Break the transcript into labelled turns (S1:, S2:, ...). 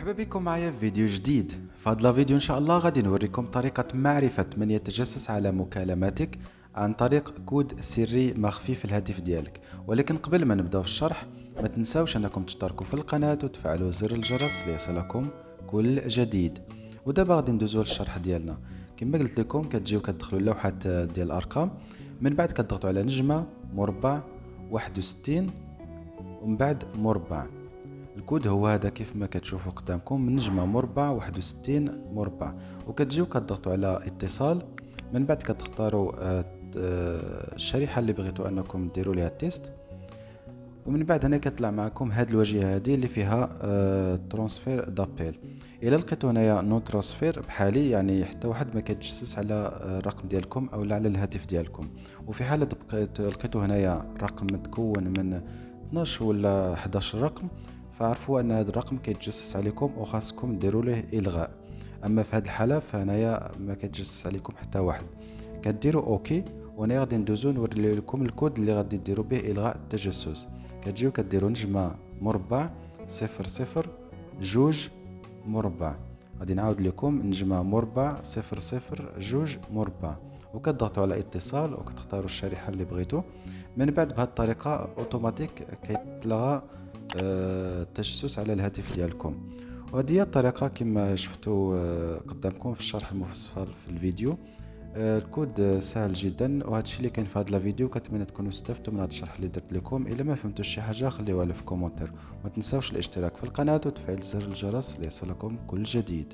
S1: مرحبا بكم معايا في فيديو جديد. في هذا الفيديو ان شاء الله غادي نوريكم طريقة معرفة من يتجسس على مكالماتك عن طريق كود سري مخفي في الهاتف ديالك. ولكن قبل ما نبداو في الشرح ما تنساوش انكم تشتركوا في القناة وتفعلوا زر الجرس ليصلكم كل جديد. ودابا غادي ندوزو للشرح ديالنا. كما قلت لكم كتجيو كتدخلوا اللوحات ديال الارقام، من بعد كتضغطوا على نجمة مربع 61 ومن بعد مربع. الكود هو هذا كيف ما كتشوفوا قدامكم، من نجمة مربع 61 مربع، وكتجيو كتضغطوا على اتصال. من بعد كتختاروا الشريحة اللي بغيتوا انكم ديروا ليها التيست، ومن بعد هنا كتطلع معكم هاد الواجهة هذه اللي فيها ترانسفير دابيل. الى لقيتوا هنايا نو ترانسفير بحالي، يعني حتى واحد ما كيتجسس على الرقم ديالكم او على الهاتف ديالكم. وفي حالة لقيتوا هنايا رقم متكون من 12 ولا 11 رقم، فعرفوا ان هذا الرقم كيتجسس عليكم وخاصكم ديروا له الغاء. اما في هذه الحاله فهنايا ما كيتجسس عليكم حتى واحد، كديروا اوكي. وانا غادي ندوزو نوري لكم الكود اللي غادي ديروا به الغاء التجسس. كتجيو كديروا نجمه مربع 00 جوج مربع. غادي نعاود لكم نجمه مربع 00 جوج مربع، وكتضغطوا على اتصال وكتختاروا الشريحه اللي بغيتو. من بعد بهذه الطريقه اوتوماتيك كيتلغى التجسس على الهاتف ديالكم. وهذه هي الطريقه كما شفتوا قدامكم في الشرح المفصل في الفيديو. الكود سهل جدا، وهذا الشيء اللي كاين في هذا الفيديو. كنتمنى تكونوا استفدتوا من هذا الشرح اللي درت لكم. الا ما فهمتوش شي حاجه خليوها لي في كومنتير، وما تنساوش الاشتراك في القناه وتفعيل زر الجرس ليصلكم كل جديد.